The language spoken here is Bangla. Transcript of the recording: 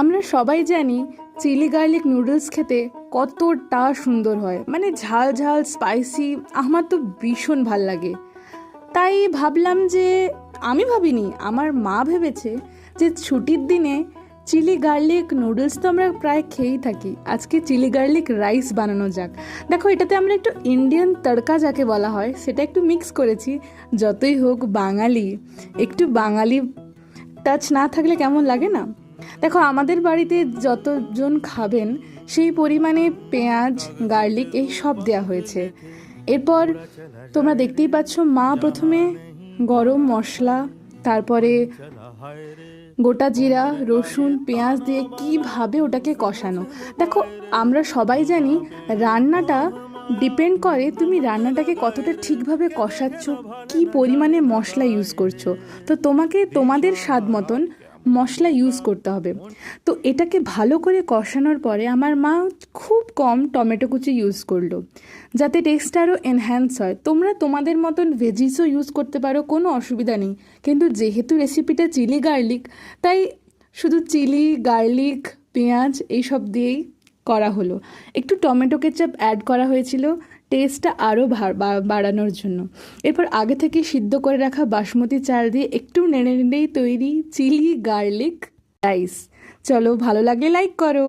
আমরা সবাই জানি চিলি গার্লিক নুডলস খেতে কতটা সুন্দর হয়, মানে ঝাল ঝাল স্পাইসি। আমার তো ভীষণ ভাল লাগে। তাই ভাবলাম যে আমি ভাবিনি, আমার মা ভেবেছে যে ছুটির দিনে চিলি গার্লিক নুডলস তো আমরা প্রায় খেয়েই থাকি, আজকে চিলি গার্লিক রাইস বানানো যাক। দেখো, এটাতে আমরা একটু ইন্ডিয়ান তড়কা যাকে বলা হয় সেটা একটু মিক্স করেছি। যতই হোক বাঙালি, একটু বাঙালি টাচ না থাকলে কেমন লাগে না। দেখো, আমাদের বাড়িতে যতজন খাবেন সেই পরিমাণে পেঁয়াজ, গার্লিক এই সব দেওয়া হয়েছে। এরপর তোমরা দেখতেই পাচ্ছ, মা প্রথমে গরম মশলা, তারপরে গোটা জিরা, রসুন, পেঁয়াজ দিয়ে কিভাবে ওটাকে কষানো। দেখো, আমরা সবাই জানি রান্নাটা ডিপেন্ড করে তুমি রান্নাটাকে কতটা ঠিকভাবে কষাচ্ছ, কি পরিমাণে মশলা ইউজ করছো। তো তোমাকে তোমাদের স্বাদ মতন মশলা ইউজ করতে হবে। তো এটাকে ভালো করে কষানোর পরে আমার মা খুব কম টমেটো কুচি ইউজ করলো, যাতে টেস্টটা আরও এনহ্যান্স হয়। তোমরা তোমাদের মতন ভেজিসও ইউজ করতে পারো, কোনো অসুবিধা নেই। কিন্তু যেহেতু রেসিপিটা চিলি গার্লিক, তাই শুধু চিলি গার্লিক পেঁয়াজ এইসব দিয়েই করা হলো। একটু টমেটো কেচাপ অ্যাড করা হয়েছিল টেস্টটা আরও বাড়ানোর জন্য। এরপর আগে থেকে সিদ্ধ করে রাখা বাসমতি চাল দিয়ে একটু নেড়ে নেড়েই তৈরি চিলি গার্লিক রাইস। চলো, ভালো লাগলে লাইক করো।